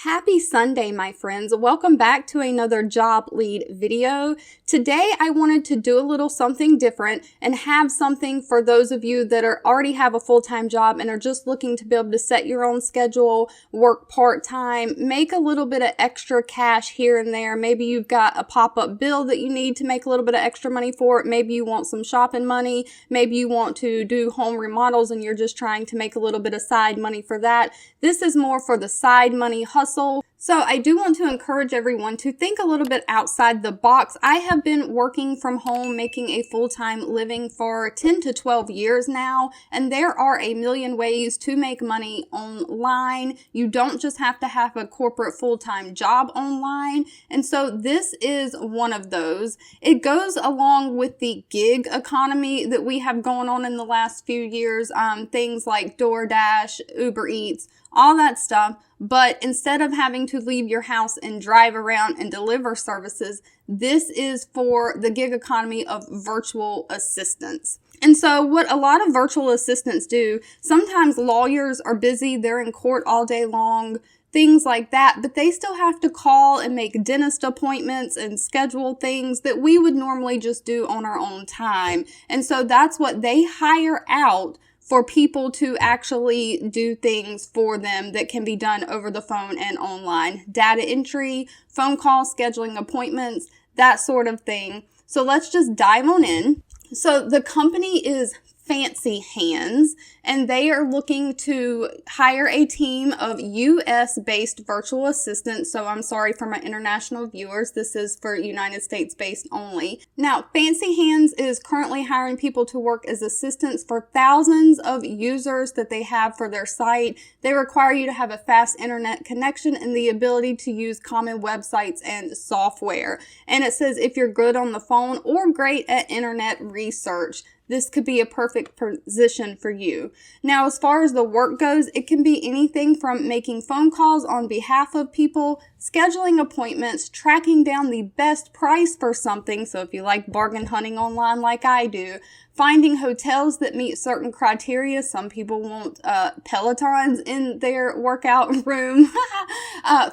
Happy Sunday, my friends. Welcome back to another job lead video. Today, I wanted to do a little something different and have something for those of you that already have a full-time job and are just looking to be able to set your own schedule, work part-time, make a little bit of extra cash here and there. Maybe you've got a pop-up bill that you need to make a little bit of extra money for. Maybe you want some shopping money. Maybe you want to do home remodels and you're just trying to make a little bit of side money for that. This is more for the side money hustle. So I do want to encourage everyone to think a little bit outside the box. I have been working from home, making a full-time living for 10 to 12 years now, and there are a million ways to make money online. You don't just have to have a corporate full-time job online, and so this is one of those. It goes along with the gig economy that we have going on in the last few years, things like DoorDash, Uber Eats, all that stuff. But instead of having to leave your house and drive around and deliver services, this is for the gig economy of virtual assistants. And so what a lot of virtual assistants do, sometimes lawyers are busy, they're in court all day long, things like that, but they still have to call and make dentist appointments and schedule things that we would normally just do on our own time. And so that's what they hire out for people to actually do things for them that can be done over the phone and online. Data entry, phone calls, scheduling appointments, that sort of thing. So let's just dive on in. So the company is Fancy Hands, and they are looking to hire a team of U.S.-based virtual assistants. So I'm sorry for my international viewers. This is for United States-based only. Now, Fancy Hands is currently hiring people to work as assistants for thousands of users that they have for their site. They require you to have a fast internet connection and the ability to use common websites and software. And it says if you're good on the phone or great at internet research, this could be a perfect position for you. Now, as far as the work goes, it can be anything from making phone calls on behalf of people, scheduling appointments, tracking down the best price for something. So if you like bargain hunting online like I do, finding hotels that meet certain criteria. Some people want Pelotons in their workout room.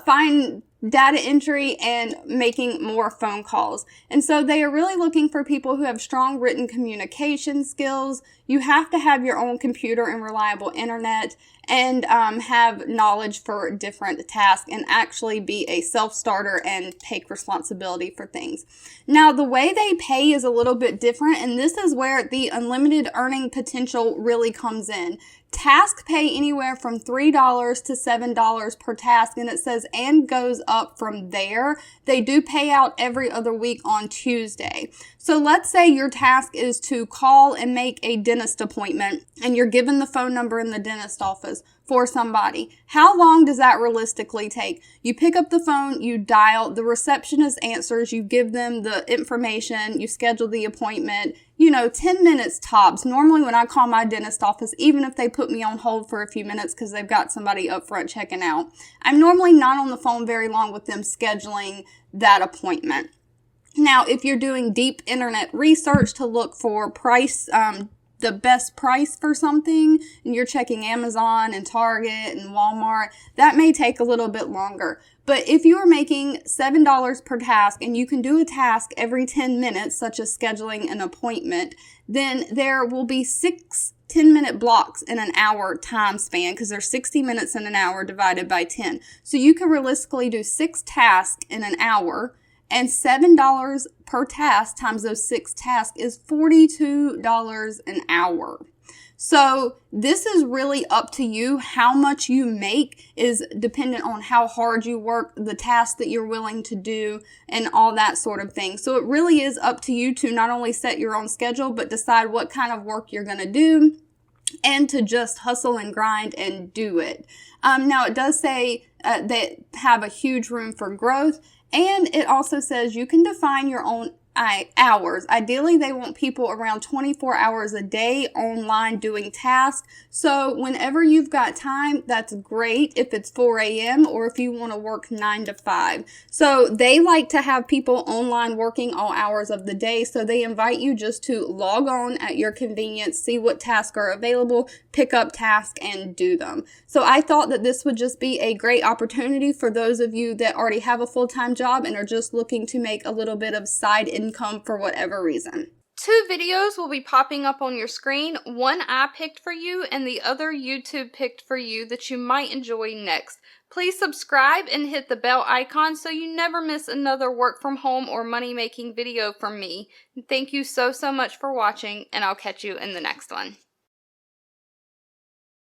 Find data entry and making more phone calls. And so they are really looking for people who have strong written communication skills. You have to have your own computer and reliable internet and have knowledge for different tasks and actually be a self-starter and take responsibility for things. Now, the way they pay is a little bit different, and this is where the unlimited earning potential really comes in. Task pay anywhere from $3 to $7 per task, and it says and goes up from there. They do pay out every other week on Tuesday. So let's say your task is to call and make a dentist appointment, and you're given the phone number in the dentist office for somebody. How long does that realistically take? You pick up the phone, you dial, the receptionist answers, you give them the information, you schedule the appointment, 10 minutes tops. Normally when I call my dentist office, even if they put me on hold for a few minutes because they've got somebody up front checking out, I'm normally not on the phone very long with them scheduling that appointment. Now, if you're doing deep internet research to look for price, the best price for something, and you're checking Amazon and Target and Walmart, that may take a little bit longer. But if you are making $7 per task and you can do a task every 10 minutes, such as scheduling an appointment, then there will be 6 10-minute blocks in an hour time span, because there's 60 minutes in an hour divided by 10. So you can realistically do 6 tasks in an hour, and $7 per task times those 6 tasks is $42 an hour. So this is really up to you. How much you make is dependent on how hard you work, the tasks that you're willing to do, and all that sort of thing. So it really is up to you to not only set your own schedule, but decide what kind of work you're going to do and to just hustle and grind and do it. Now, it does say they have a huge room for growth. And it also says you can define your own hours. Ideally, they want people around 24 hours a day online doing tasks. So whenever you've got time, that's great if it's 4 a.m. or if you want to work 9 to 5. So they like to have people online working all hours of the day. So they invite you just to log on at your convenience, see what tasks are available, pick up tasks and do them. So I thought that this would just be a great opportunity for those of you that already have a full-time job and are just looking to make a little bit of side income for whatever reason. 2 videos will be popping up on your screen. One I picked for you and the other YouTube picked for you that you might enjoy next. Please subscribe and hit the bell icon so you never miss another work from home or money making video from me. Thank you so much for watching, and I'll catch you in the next one.